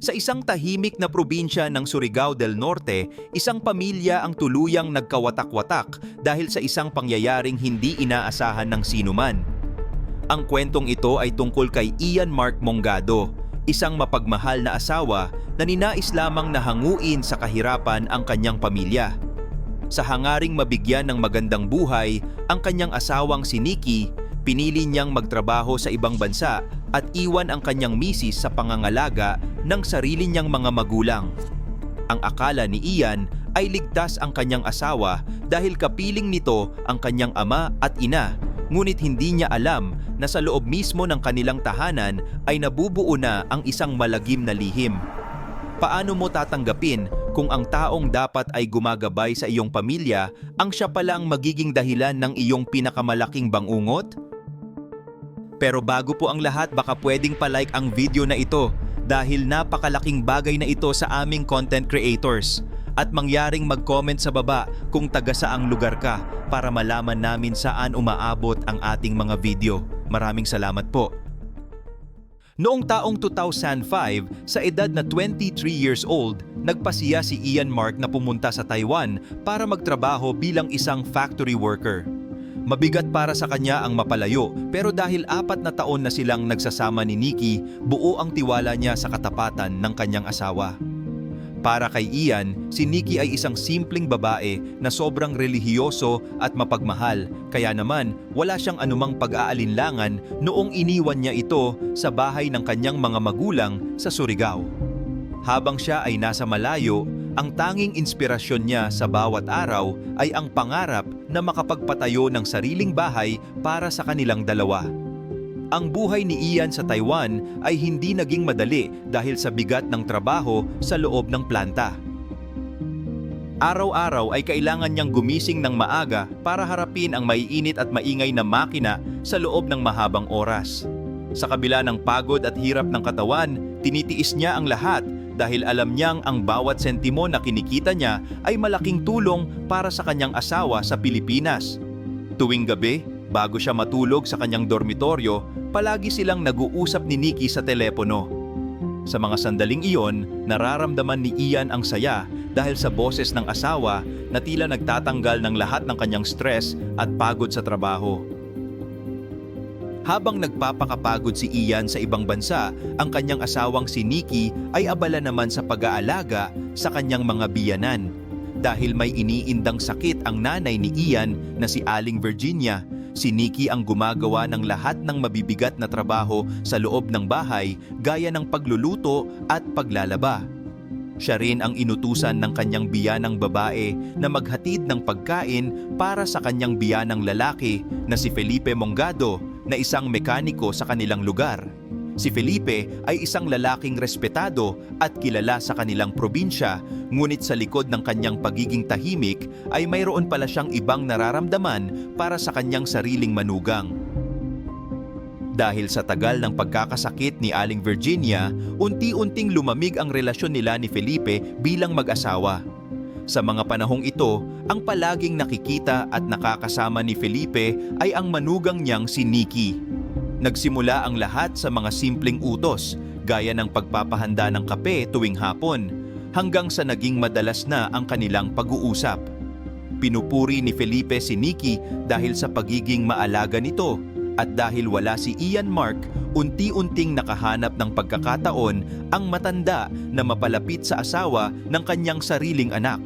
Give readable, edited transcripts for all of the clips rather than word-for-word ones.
Sa isang tahimik na probinsya ng Surigao del Norte, isang pamilya ang tuluyang nagkawatak-watak dahil sa isang pangyayaring hindi inaasahan ng sinuman. Ang kwentong ito ay tungkol kay Ian Mark Mongado, isang mapagmahal na asawa na ninais lamang na hanguin sa kahirapan ang kanyang pamilya. Sa hangaring mabigyan ng magandang buhay ang kanyang asawang si Nikki, pinili niyang magtrabaho sa ibang bansa at iwan ang kanyang misis sa pangangalaga ng sarili niyang mga magulang. Ang akala ni Ian ay ligtas ang kanyang asawa dahil kapiling nito ang kanyang ama at ina, ngunit hindi niya alam na sa loob mismo ng kanilang tahanan ay nabubuo na ang isang malagim na lihim. Paano mo tatanggapin kung ang taong dapat ay gumagabay sa iyong pamilya ang siya pala ang magiging dahilan ng iyong pinakamalaking bangungot? Pero bago po ang lahat, baka pwedeng palike ang video na ito dahil napakalaking bagay na ito sa aming content creators. At mangyaring mag-comment sa baba kung taga saang lugar ka para malaman namin saan umaabot ang ating mga video. Maraming salamat po. Noong taong 2005, sa edad na 23 years old, nagpasiya si Ian Mark na pumunta sa Taiwan para magtrabaho bilang isang factory worker. Mabigat para sa kanya ang mapalayo, pero dahil 4 na taon na silang nagsasama ni Nikki, buo ang tiwala niya sa katapatan ng kanyang asawa. Para kay Ian, si Nikki ay isang simpleng babae na sobrang relihiyoso at mapagmahal, kaya naman wala siyang anumang pag-aalinlangan noong iniwan niya ito sa bahay ng kanyang mga magulang sa Surigao. Habang siya ay nasa malayo, ang tanging inspirasyon niya sa bawat araw ay ang pangarap na makapagpatayo ng sariling bahay para sa kanilang dalawa. Ang buhay ni Ian sa Taiwan ay hindi naging madali dahil sa bigat ng trabaho sa loob ng planta. Araw-araw ay kailangan niyang gumising ng maaga para harapin ang maiinit at maingay na makina sa loob ng mahabang oras. Sa kabila ng pagod at hirap ng katawan, tinitiis niya ang lahat dahil alam niyang ang bawat sentimo na kinikita niya ay malaking tulong para sa kanyang asawa sa Pilipinas. Tuwing gabi, bago siya matulog sa kanyang dormitoryo, palagi silang nag-uusap ni Nikki sa telepono. Sa mga sandaling iyon, nararamdaman ni Ian ang saya dahil sa boses ng asawa na tila nagtatanggal ng lahat ng kanyang stress at pagod sa trabaho. Habang nagpapakapagod si Ian sa ibang bansa, ang kanyang asawang si Nikki ay abala naman sa pag-aalaga sa kanyang mga biyanan. Dahil may iniindang sakit ang nanay ni Ian na si Aling Virginia, si Nikki ang gumagawa ng lahat ng mabibigat na trabaho sa loob ng bahay gaya ng pagluluto at paglalaba. Siya rin ang inutusan ng kanyang biyanang babae na maghatid ng pagkain para sa kanyang biyanang lalaki na si Felipe Mongado na isang mekaniko sa kanilang lugar. Si Felipe ay isang lalaking respetado at kilala sa kanilang probinsya, ngunit sa likod ng kanyang pagiging tahimik ay mayroon pala siyang ibang nararamdaman para sa kanyang sariling manugang. Dahil sa tagal ng pagkakasakit ni Aling Virginia, unti-unting lumamig ang relasyon nila ni Felipe bilang mag-asawa. Sa mga panahong ito, ang palaging nakikita at nakakasama ni Felipe ay ang manugang niyang si Nikki. Nagsimula ang lahat sa mga simpleng utos, gaya ng pagpapahanda ng kape tuwing hapon, hanggang sa naging madalas na ang kanilang pag-uusap. Pinupuri ni Felipe si Nikki dahil sa pagiging maalaga nito, at dahil wala si Ian Mark, unti-unting nakahanap ng pagkakataon ang matanda na mapalapit sa asawa ng kanyang sariling anak.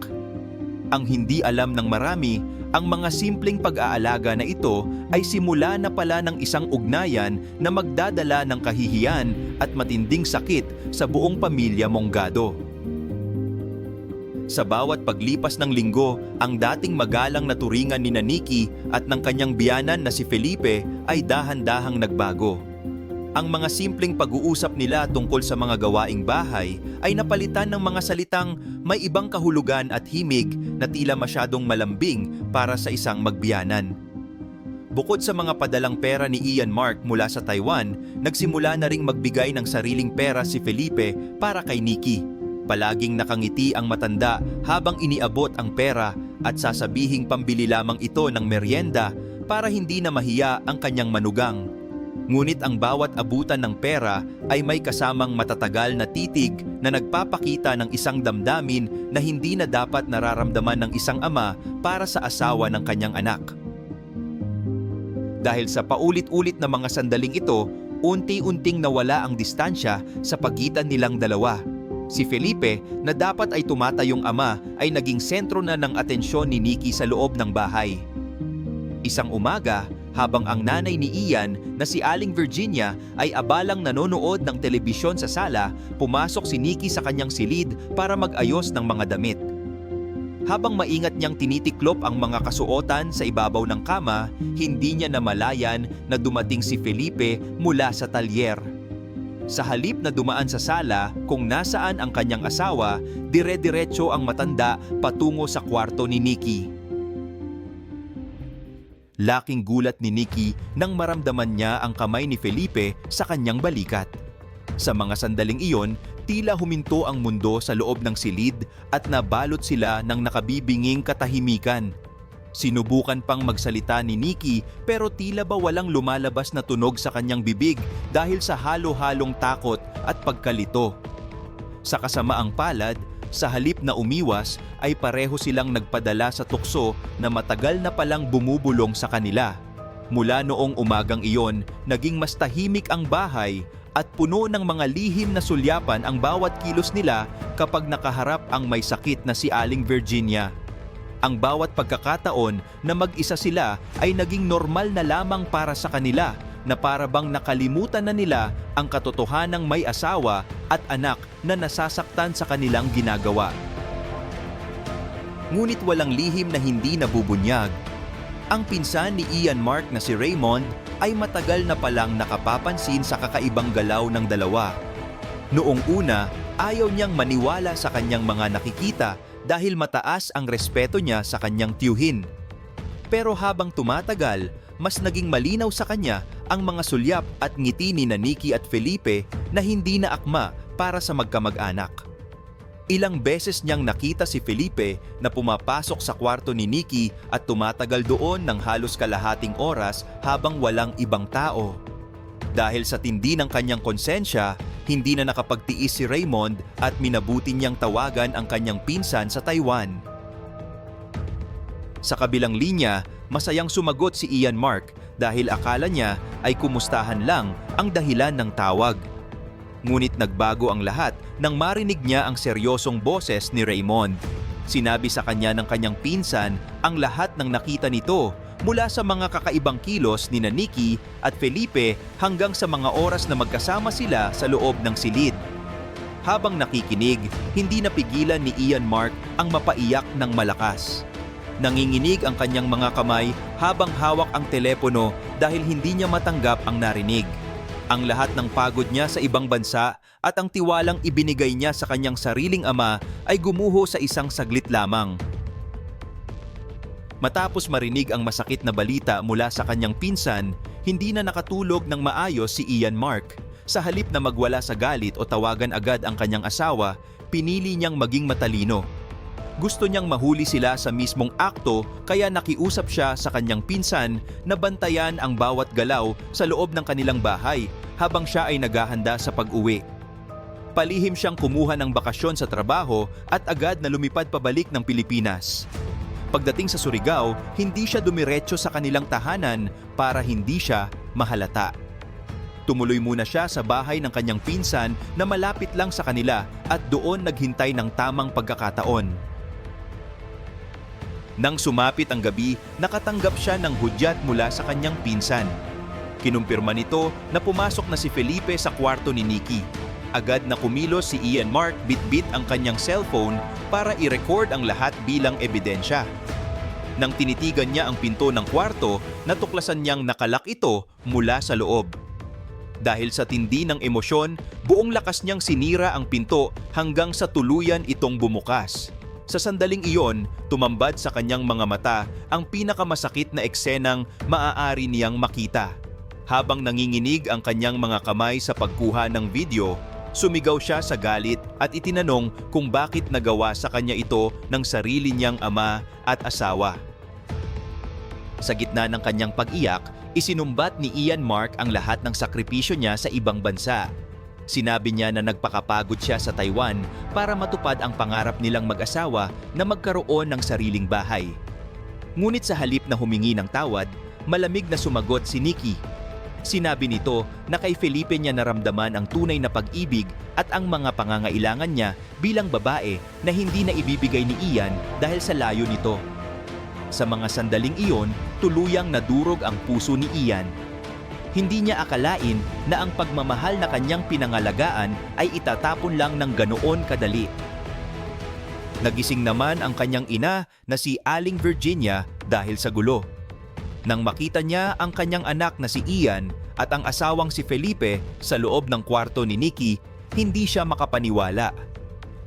Ang hindi alam ng marami, ang mga simpleng pag-aalaga na ito ay simula na pala ng isang ugnayan na magdadala ng kahihiyan at matinding sakit sa buong pamilya Mongado. Sa bawat paglipas ng linggo, ang dating magalang na turingan ni Nikki at ng kanyang biyanan na si Felipe ay dahan-dahang nagbago. Ang mga simpleng pag-uusap nila tungkol sa mga gawaing bahay ay napalitan ng mga salitang may ibang kahulugan at himig na tila masyadong malambing para sa isang magbiyanan. Bukod sa mga padalang pera ni Ian Mark mula sa Taiwan, nagsimula na ring magbigay ng sariling pera si Felipe para kay Nikki. Palaging nakangiti ang matanda habang iniabot ang pera at sasabihing pambili lamang ito ng merienda para hindi na mahiya ang kanyang manugang. Ngunit ang bawat abutan ng pera ay may kasamang matatagal na titig na nagpapakita ng isang damdamin na hindi na dapat nararamdaman ng isang ama para sa asawa ng kanyang anak. Dahil sa paulit-ulit na mga sandaling ito, unti-unting nawala ang distansya sa pagitan nilang dalawa. Si Felipe, na dapat ay tumatayong ama, ay naging sentro na ng atensyon ni Nikki sa loob ng bahay. Isang umaga, habang ang nanay ni Ian na si Aling Virginia ay abalang nanonood ng telebisyon sa sala, pumasok si Nikki sa kanyang silid para mag-ayos ng mga damit. Habang maingat niyang tinitiklop ang mga kasuotan sa ibabaw ng kama, hindi niya namalayan na dumating si Felipe mula sa talyer. Sa halip na dumaan sa sala kung nasaan ang kanyang asawa, dire-diretso ang matanda patungo sa kwarto ni Nikki. Laking gulat ni Nikki nang maramdaman niya ang kamay ni Felipe sa kanyang balikat. Sa mga sandaling iyon, tila huminto ang mundo sa loob ng silid at nabalot sila ng nakabibinging katahimikan. Sinubukan pang magsalita ni Nikki pero tila ba walang lumalabas na tunog sa kanyang bibig dahil sa halo-halong takot at pagkalito. Sa kasamaang palad, sa halip na umiwas ay pareho silang nagpadala sa tukso na matagal na palang bumubulong sa kanila. Mula noong umagang iyon, naging mas tahimik ang bahay at puno ng mga lihim na sulyapan ang bawat kilos nila kapag nakaharap ang may sakit na si Aling Virginia. Ang bawat pagkakataon na mag-isa sila ay naging normal na lamang para sa kanila, na para bang nakalimutan na nila ang katotohanang may asawa at anak na nasasaktan sa kanilang ginagawa. Ngunit walang lihim na hindi nabubunyag. Ang pinsan ni Ian Mark na si Raymond ay matagal na palang nakapapansin sa kakaibang galaw ng dalawa. Noong una, ayaw niyang maniwala sa kanyang mga nakikita dahil mataas ang respeto niya sa kanyang tiyuhin. Pero habang tumatagal, mas naging malinaw sa kanya ang mga sulyap at ngiti ni Nikki at Felipe na hindi na akma para sa magkamag-anak. Ilang beses niyang nakita si Felipe na pumapasok sa kwarto ni Nikki at tumatagal doon ng halos kalahating oras habang walang ibang tao. Dahil sa tindi ng kanyang konsensya, hindi na nakapagtiis si Raymond at minabuti niyang tawagan ang kanyang pinsan sa Taiwan. Sa kabilang linya, masayang sumagot si Ian Mark dahil akala niya ay kumustahan lang ang dahilan ng tawag. Ngunit nagbago ang lahat nang marinig niya ang seryosong boses ni Raymond. Sinabi sa kanya ng kanyang pinsan ang lahat ng nakita nito, mula sa mga kakaibang kilos ni Nikki at Felipe hanggang sa mga oras na magkasama sila sa loob ng silid. Habang nakikinig, hindi napigilan ni Ian Mark ang mapaiyak ng malakas. Nanginginig ang kanyang mga kamay habang hawak ang telepono dahil hindi niya matanggap ang narinig. Ang lahat ng pagod niya sa ibang bansa at ang tiwalang ibinigay niya sa kanyang sariling ama ay gumuho sa isang saglit lamang. Matapos marinig ang masakit na balita mula sa kanyang pinsan, hindi na nakatulog ng maayos si Ian Mark. Sa halip na magwala sa galit o tawagan agad ang kanyang asawa, pinili niyang maging matalino. Gusto niyang mahuli sila sa mismong akto kaya nakiusap siya sa kanyang pinsan na bantayan ang bawat galaw sa loob ng kanilang bahay habang siya ay naghahanda sa pag-uwi. Palihim siyang kumuha ng bakasyon sa trabaho at agad na lumipad pabalik ng Pilipinas. Pagdating sa Surigao, hindi siya dumiretso sa kanilang tahanan para hindi siya mahalata. Tumuloy muna siya sa bahay ng kanyang pinsan na malapit lang sa kanila at doon naghintay ng tamang pagkakataon. Nang sumapit ang gabi, nakatanggap siya ng hudyat mula sa kanyang pinsan. Kinumpirma nito na pumasok na si Felipe sa kwarto ni Nikki. Agad na kumilos si Ian Mark bit-bit ang kanyang cellphone para i-record ang lahat bilang ebidensya. Nang tinitigan niya ang pinto ng kwarto, natuklasan niyang nakalak ito mula sa loob. Dahil sa tindi ng emosyon, buong lakas niyang sinira ang pinto hanggang sa tuluyan itong bumukas. Sa sandaling iyon, tumambad sa kanyang mga mata ang pinakamasakit na eksenang maaari niyang makita. Habang nanginginig ang kanyang mga kamay sa pagkuha ng video, sumigaw siya sa galit at itinanong kung bakit nagawa sa kanya ito ng sarili niyang ama at asawa. Sa gitna ng kanyang pag-iyak, Isinumbat ni Ian Mark ang lahat ng sakripisyo niya sa ibang bansa. Sinabi niya na nagpakapagod siya sa Taiwan para matupad ang pangarap nilang mag-asawa na magkaroon ng sariling bahay. Ngunit sa halip na humingi ng tawad, malamig na sumagot si Nikki. Sinabi nito na kay Felipe niya naramdaman ang tunay na pag-ibig at ang mga pangangailangan niya bilang babae na hindi na ibibigay ni Ian dahil sa layo nito. Sa mga sandaling iyon, tuluyang nadurog ang puso ni Ian. Hindi niya akalain na ang pagmamahal na kanyang pinangalagaan ay itatapon lang ng ganoon kadali. Nagising naman ang kanyang ina na si Aling Virginia dahil sa gulo. Nang makita niya ang kanyang anak na si Ian at ang asawang si Felipe sa loob ng kwarto ni Nikki, hindi siya makapaniwala.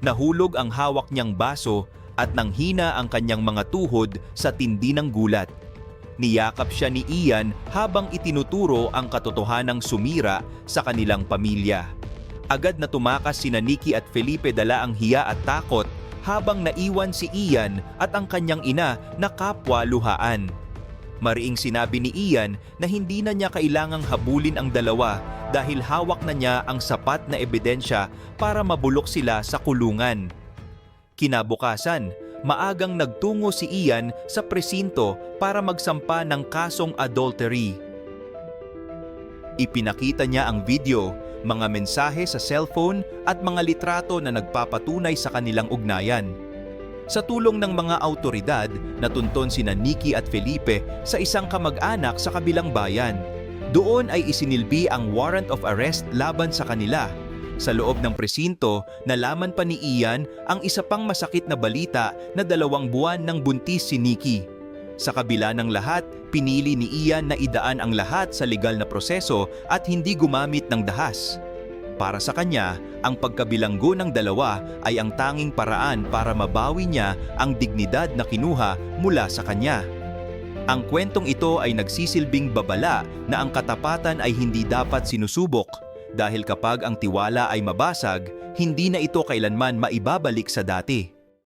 Nahulog ang hawak niyang baso at nanghina ang kanyang mga tuhod sa tindi ng gulat. Niyakap siya ni Ian habang itinuturo ang katotohanang sumira sa kanilang pamilya. Agad na tumakas sina Nikki at Felipe dala ang hiya at takot habang naiwan si Ian at ang kanyang ina na kapwa luhaan. Mariing sinabi ni Ian na hindi na niya kailangang habulin ang dalawa dahil hawak na niya ang sapat na ebidensya para mabulok sila sa kulungan. Kinabukasan, maagang nagtungo si Ian sa presinto para magsampa ng kasong adultery. Ipinakita niya ang video, mga mensahe sa cellphone at mga litrato na nagpapatunay sa kanilang ugnayan. Sa tulong ng mga autoridad, natunton sina Nikki at Felipe sa isang kamag-anak sa kabilang bayan. Doon ay isinilbi ang warrant of arrest laban sa kanila. Sa loob ng presinto, nalaman pa ni Ian ang isa pang masakit na balita na 2 buwan ng buntis si Nikki. Sa kabila ng lahat, pinili ni Ian na idaan ang lahat sa legal na proseso at hindi gumamit ng dahas. Para sa kanya, ang pagkabilanggo ng dalawa ay ang tanging paraan para mabawi niya ang dignidad na kinuha mula sa kanya. Ang kwentong ito ay nagsisilbing babala na ang katapatan ay hindi dapat sinusubok dahil kapag ang tiwala ay mabasag, hindi na ito kailanman maibabalik sa dati.